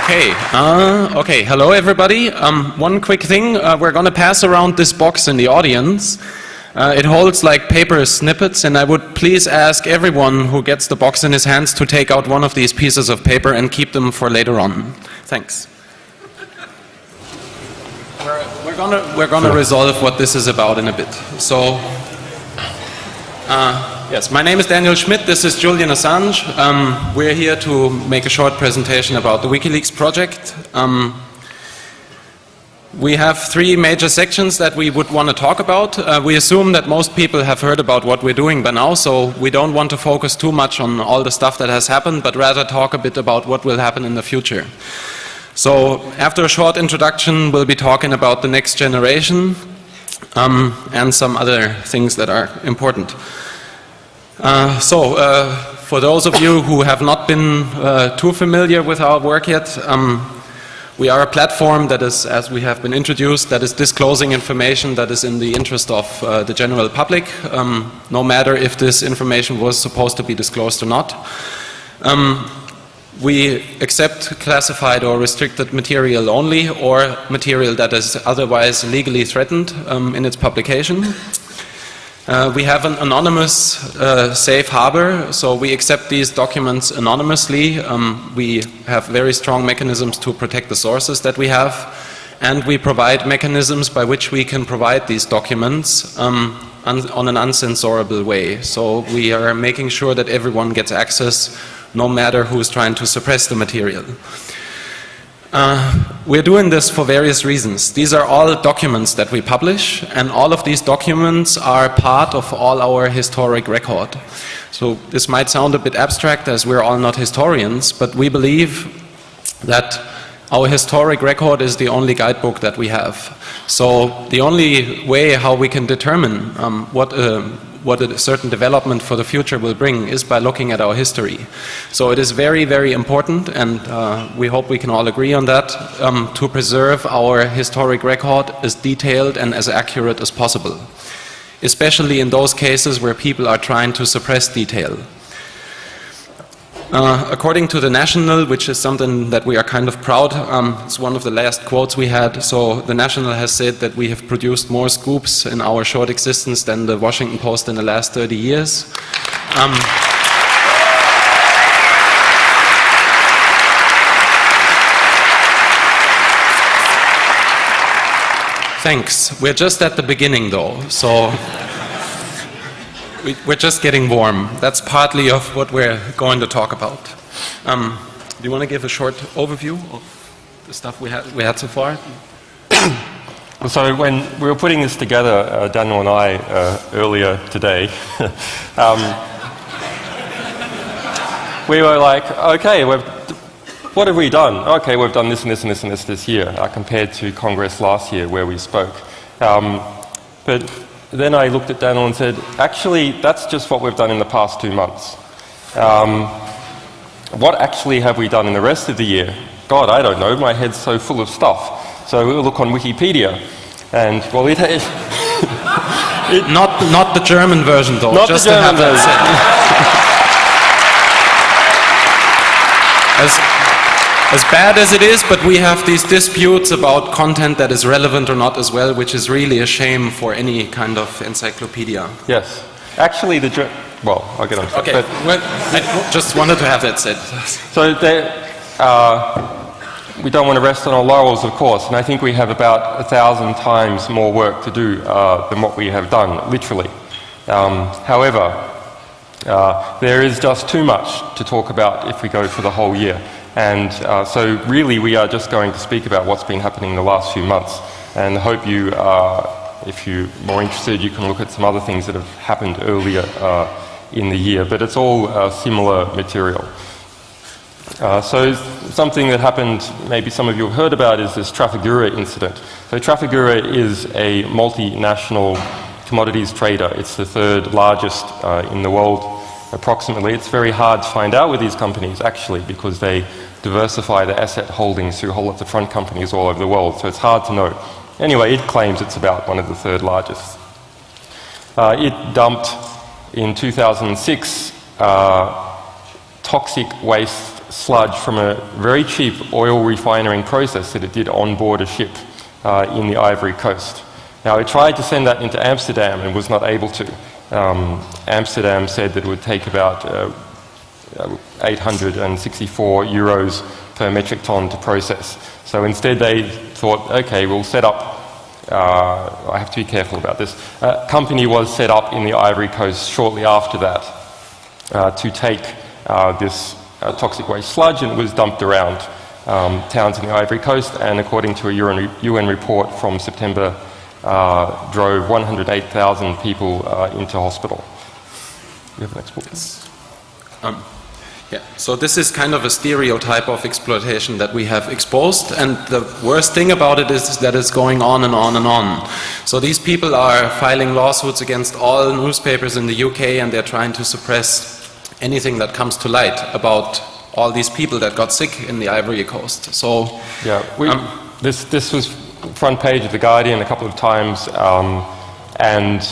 Okay. Hello, everybody. One quick thing. We're going to pass around this box in the audience. It holds like paper snippets, and I would please ask everyone who gets the box in his hands to take out one of these pieces of paper and keep them for later on. Thanks. We're gonna resolve what this is about in a bit. So, yes, my name is Daniel Schmidt. This is Julian Assange. We're here to make a short presentation about the WikiLeaks project. We have three major sections that we would want to talk about. We assume that most people have heard about what we're doing by now, so we don't want to focus too much on all the stuff that has happened, but rather talk a bit about what will happen in the future. So after a short introduction, we'll be talking about the next generation and some other things that are important. For those of you who have not been too familiar with our work yet, we are a platform that is, as we have been introduced, that is disclosing information that is in the interest of the general public, no matter if this information was supposed to be disclosed or not. We accept classified or restricted material only, or material that is otherwise legally threatened in its publication. We have an anonymous safe harbor, so we accept these documents anonymously. We have very strong mechanisms to protect the sources that we have, and we provide mechanisms by which we can provide these documents on an uncensorable way. So we are making sure that everyone gets access, no matter who is trying to suppress the material. We're doing this for various reasons. These are all documents that we publish, and all of these documents are part of all our historic record. So this might sound a bit abstract, as we're all not historians, but we believe that our historic record is the only guidebook that we have. So the only way how we can determine what a certain development for the future will bring is by looking at our history. So it is very, very important, and we hope we can all agree on that, to preserve our historic record as detailed and as accurate as possible, especially in those cases where people are trying to suppress detail. According to the National, which is something that we are kind of proud, it's one of the last quotes we had, so the National has said that we have produced more scoops in our short existence than the Washington Post in the last 30 years. Thanks. We're just at the beginning though, so we're just getting warm. That's partly of what we're going to talk about. Do you want to give a short overview of the stuff we had so far? So when we were putting this together, Daniel and I, earlier today, we were like, okay, what have we done? Okay, we've done this and this and this and this year, compared to Congress last year where we spoke. But then I looked at Daniel and said, actually, that's just what we've done in the past 2 months. What actually have we done in the rest of the year? God, I don't know, my head's so full of stuff. So we'll look on Wikipedia, and well, not the German version though, not just the German to have that said. As bad as it is, but we have these disputes about content that is relevant or not as well, which is really a shame for any kind of encyclopedia. Yes. Actually, well, I'll get on to okay. I just wanted to have that said. So we don't want to rest on our laurels, of course, and I think we have about 1,000 times more work to do than what we have done, literally. However, there is just too much to talk about if we go for the whole year. And so really we are just going to speak about what's been happening in the last few months, and hope you, if you're more interested, you can look at some other things that have happened earlier in the year, but it's all similar material. So something that happened, maybe some of you have heard about, is this Trafigura incident. So Trafigura is a multinational commodities trader. It's the third largest in the world, approximately. It's very hard to find out with these companies, actually, because they diversify their asset holdings through whole lots of front companies all over the world, so it's hard to know. Anyway, it claims it's about one of the third largest. It dumped in 2006 toxic waste sludge from a very cheap oil refining process that it did on board a ship in the Ivory Coast. Now, it tried to send that into Amsterdam and was not able to. Amsterdam said that it would take about 864 euros per metric ton to process. So instead they thought, okay, we'll set up, I have to be careful about this, a company was set up in the Ivory Coast shortly after that to take this toxic waste sludge, and it was dumped around towns in the Ivory Coast, and according to a UN report from September, drove 108,000 people into hospital. You have an next book? Yes. Yeah, so this is kind of a stereotype of exploitation that we have exposed, and the worst thing about it is that it's going on and on and on. So these people are filing lawsuits against all newspapers in the UK, and they're trying to suppress anything that comes to light about all these people that got sick in the Ivory Coast. So yeah, this was front page of The Guardian a couple of times, and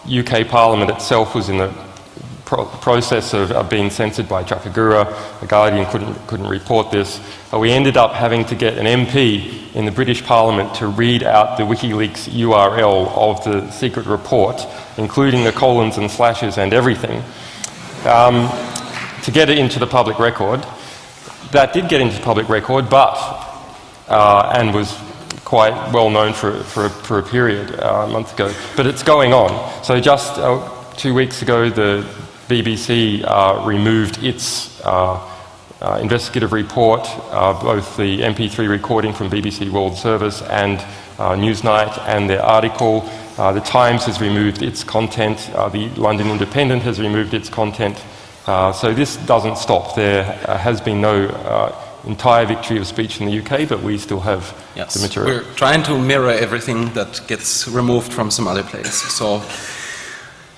UK Parliament itself was in the process of being censored by Trafigura. The Guardian couldn't report this. We ended up having to get an MP in the British Parliament to read out the WikiLeaks URL of the secret report, including the colons and slashes and everything, to get it into the public record. That did get into the public record, but and was quite well known for a period a month ago. But it's going on. So just 2 weeks ago, the BBC removed its investigative report, both the MP3 recording from BBC World Service and Newsnight, and their article. The Times has removed its content. The London Independent has removed its content. So this doesn't stop. There has been no entire victory of speech in the UK, but we still have the material. We're trying to mirror everything that gets removed from some other place. So,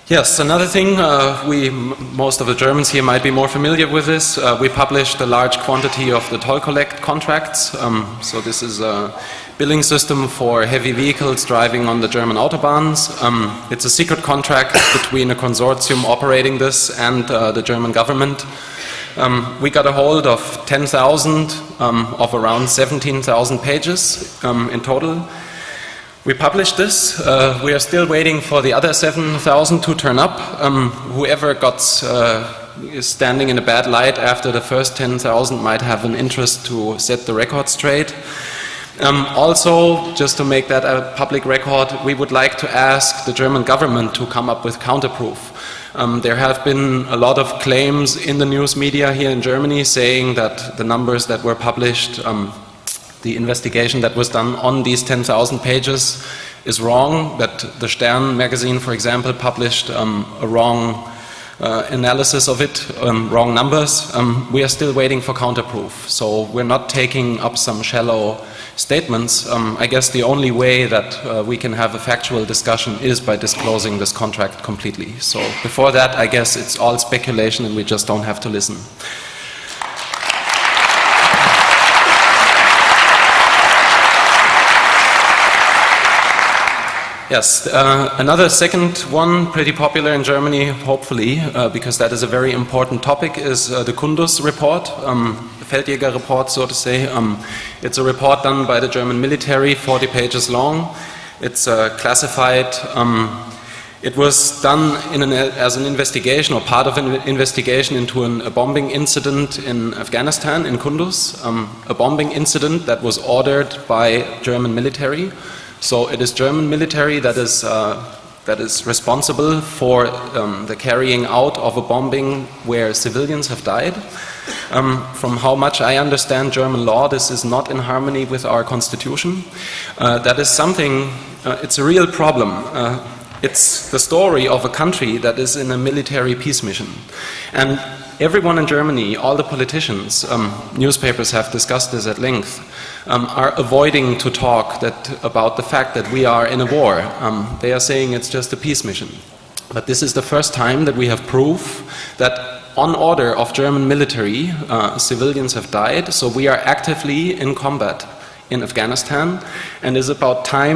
yes, another thing, most of the Germans here might be more familiar with this. We published a large quantity of the toll collect contracts. So this is a billing system for heavy vehicles driving on the German autobahns. It's a secret contract between a consortium operating this and the German government. We got a hold of 10,000 of around 17,000 pages in total. We published this. We are still waiting for the other 7,000 to turn up. Whoever is standing in a bad light after the first 10,000 might have an interest to set the record straight. Also, just to make that a public record, we would like to ask the German government to come up with counterproof. There have been a lot of claims in the news media here in Germany saying that the numbers that were published, the investigation that was done on these 10,000 pages is wrong, that the Stern magazine, for example, published a wrong analysis of it, wrong numbers. We are still waiting for counterproof, so we're not taking up some shallow statements. I guess the only way that we can have a factual discussion is by disclosing this contract completely. So before that, I guess it's all speculation and we just don't have to listen. Yes, another second one, pretty popular in Germany, hopefully, because that is a very important topic, is the Kunduz report, the Feldjäger report, so to say. It's a report done by the German military, 40 pages long. It's classified. It was done as an investigation, or part of an investigation into a bombing incident in Afghanistan, in Kunduz, a bombing incident that was ordered by German military. So it is German military that is responsible for the carrying out of a bombing where civilians have died. From how much I understand German law, this is not in harmony with our constitution. That is something, it's a real problem. It's the story of a country that is in a military peace mission. And everyone in Germany, all the politicians, newspapers have discussed this at length, are avoiding to talk about the fact that we are in a war. They are saying it's just a peace mission. But this is the first time that we have proof that on order of German military, civilians have died. So we are actively in combat in Afghanistan, and it's about time